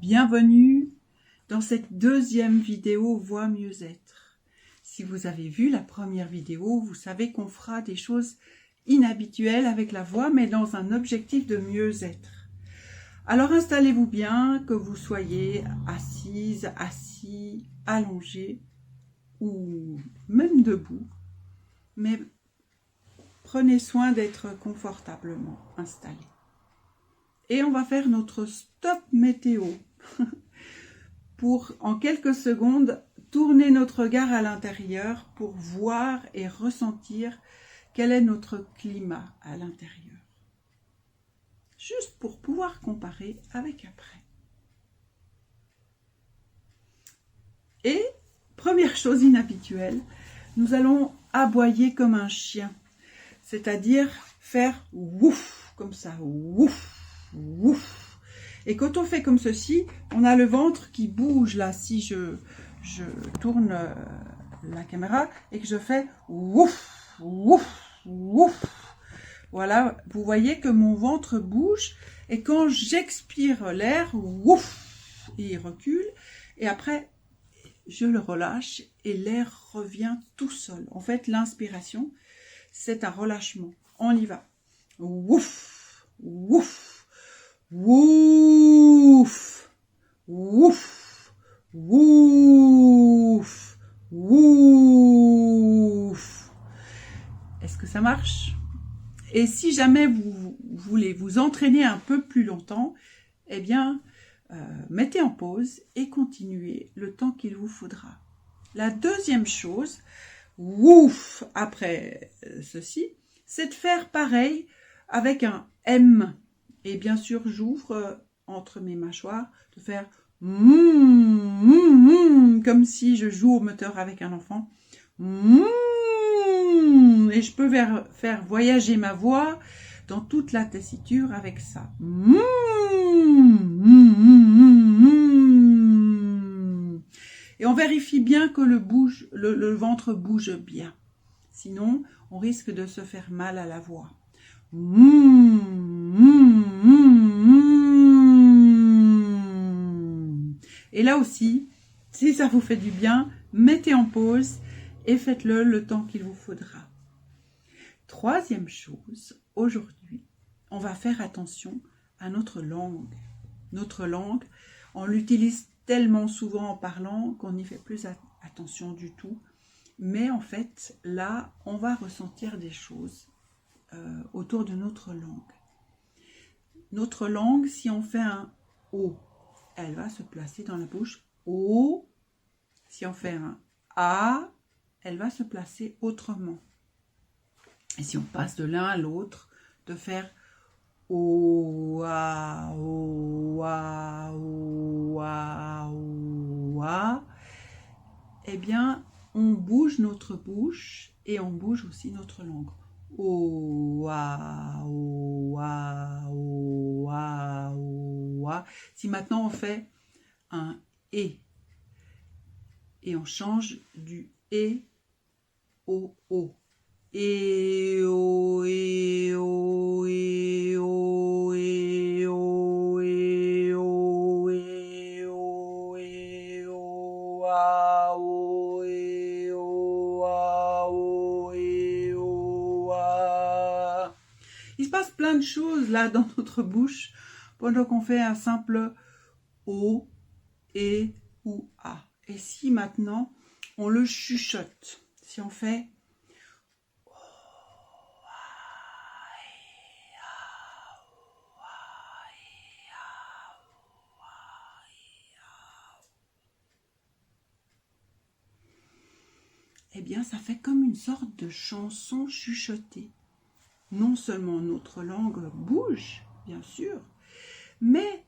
Bienvenue dans cette deuxième vidéo Voix Mieux-être. Si vous avez vu la première vidéo, vous savez qu'on fera des choses inhabituelles avec la voix, mais dans un objectif de mieux-être. Alors installez-vous bien, que vous soyez assise, assis, allongé ou même debout, mais prenez soin d'être confortablement installé. Et on va faire notre stop météo pour, en quelques secondes, tourner notre regard à l'intérieur pour voir et ressentir quel est notre climat à l'intérieur. Juste pour pouvoir comparer avec après. Et, première chose inhabituelle, nous allons aboyer comme un chien. C'est-à-dire faire ouf, comme ça, ouf, ouf. Et quand on fait comme ceci, on a le ventre qui bouge là. Si je tourne la caméra et que je fais ouf, ouf, ouf. Voilà, vous voyez que mon ventre bouge. Et quand j'expire l'air, ouf, il recule. Et après, je le relâche et l'air revient tout seul. En fait, l'inspiration, c'est un relâchement. On y va. Ouf, ouf. Wouf, wouf, wouf, wouf. Est-ce que ça marche? Et si jamais vous voulez vous entraîner un peu plus longtemps, eh bien, mettez en pause et continuez le temps qu'il vous faudra. La deuxième chose, wouf, après ceci, c'est de faire pareil avec un M. Et bien sûr, j'ouvre entre mes mâchoires, de faire comme si je joue au moteur avec un enfant. Et je peux faire voyager ma voix dans toute la tessiture avec ça. Et on vérifie bien que le ventre bouge bien. Sinon, on risque de se faire mal à la voix. Et là aussi, si ça vous fait du bien, mettez en pause et faites-le le temps qu'il vous faudra. Troisième chose, aujourd'hui, on va faire attention à notre langue. Notre langue, on l'utilise tellement souvent en parlant qu'on n'y fait plus attention du tout. Mais en fait, là, on va ressentir des choses autour de notre langue. Notre langue, si on fait un O, elle va se placer dans la bouche O. Si on fait un A, elle va se placer autrement. Et si on passe de l'un à l'autre, de faire O, A, O, A, O, A, O, A, eh bien, on bouge notre bouche et on bouge aussi notre langue. Oua, oua, oua, oua. Si maintenant on fait un et on change du et au o. Et o, et o, et o, et o, et o, et o, et o, a, o, et o, a, o, et o, a. Il se passe plein de choses là dans notre bouche pendant qu'on fait un simple o, et ou a. Et si maintenant on le chuchote, si on fait eh bien, ça fait comme une sorte de chanson chuchotée. Non seulement notre langue bouge, bien sûr, mais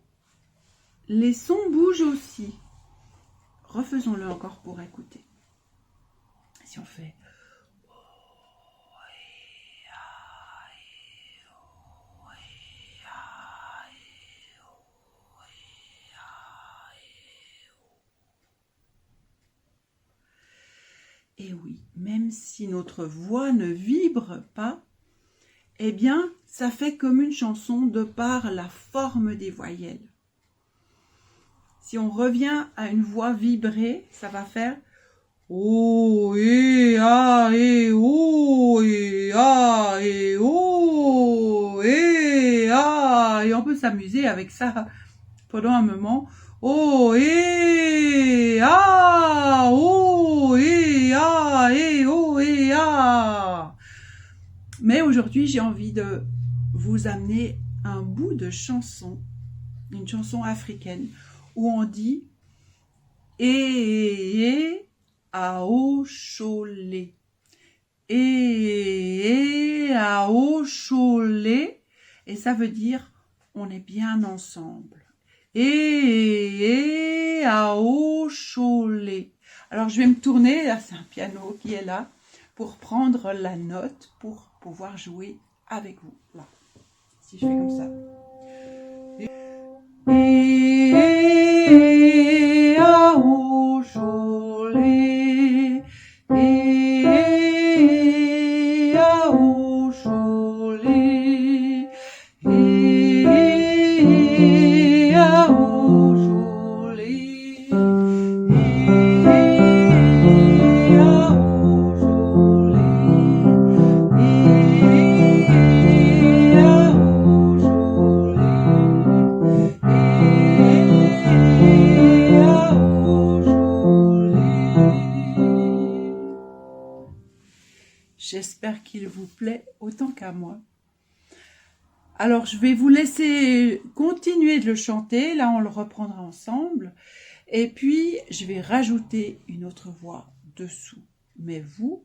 les sons bougent aussi. Refaisons-le encore pour écouter. Si on fait et oui, même si notre voix ne vibre pas, eh bien, ça fait comme une chanson de par la forme des voyelles. Si on revient à une voix vibrée, ça va faire oh et ah et oh et ah et oh et ah, et on peut s'amuser avec ça pendant un moment. Oh et ah, oh et ah et oh et ah. Mais aujourd'hui, j'ai envie de vous amener un bout de chanson, une chanson africaine, où on dit et à au cholet. Et à au cholet. Et ça veut dire on est bien ensemble. Et à au cholet. Alors je vais me tourner, là c'est un piano qui est là, pour prendre la note, pour pouvoir jouer avec vous. Là, si je fais comme ça. Et à au cholet. Et à au cholet. Et à au cholet. Et à au cholet. Et à au J'espère qu'il vous plaît autant qu'à moi. Alors, je vais vous laisser continuer de le chanter. Là, on le reprendra ensemble. Et puis, je vais rajouter une autre voix dessous. Mais vous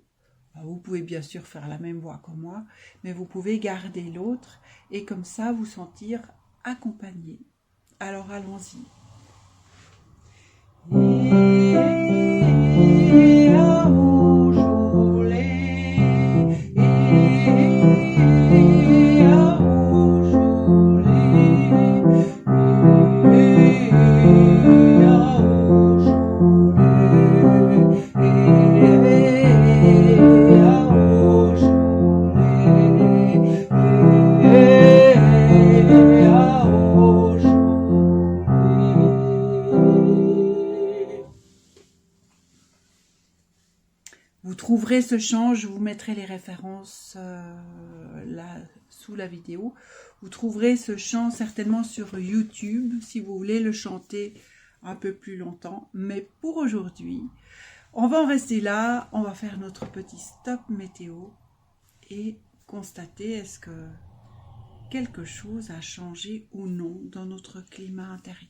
pouvez bien sûr faire la même voix que moi, mais vous pouvez garder l'autre et comme ça, vous sentir accompagné. Alors, allons-y. Et à au cholet, et à au cholet, et à au cholet, et à au cholet, et à au cholet. Vous trouverez ce chant, je vous mettrai les références là sous la vidéo. Vous trouverez ce chant certainement sur YouTube si vous voulez le chanter un peu plus longtemps. Mais pour aujourd'hui, on va en rester là. On va faire notre petit stop météo et constater est-ce que quelque chose a changé ou non dans notre climat intérieur.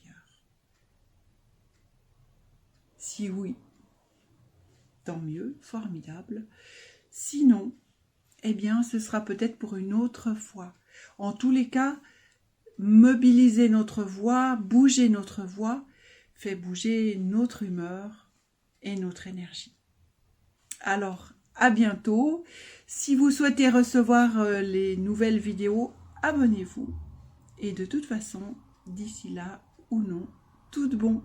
Si oui, tant mieux, formidable. Sinon, eh bien, ce sera peut-être pour une autre fois. En tous les cas, mobiliser notre voix, bouger notre voix, fait bouger notre humeur et notre énergie. Alors, à bientôt. Si vous souhaitez recevoir les nouvelles vidéos, abonnez-vous. Et de toute façon, d'ici là ou non, tout de bon.